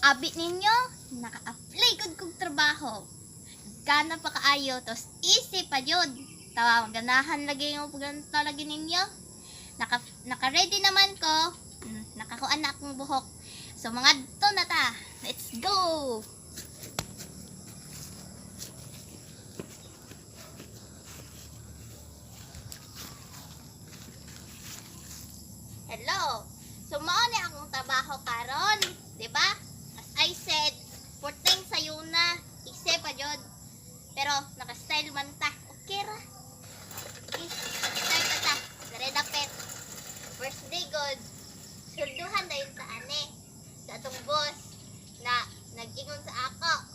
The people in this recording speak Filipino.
Abi ninyo, naka-apply gud kog trabaho. Kana pa kaayo, tos easy pa yun. Tawa, ganahan lagi yung paganta lagi ninyo. Naka-ready naman ko. Nakakuan na akong buhok. So, mga to na ta. Let's go! Hello! So, mao ni akong trabaho karon, di ba? As I said, porteng sayuna, ise pa jud. Pero naka-style man ta. Okay ra. Okay, start na ta. Dare dapet. First day good. Sulduhan dayon sa ane. Sa atong boss na nag-ingon sa ako.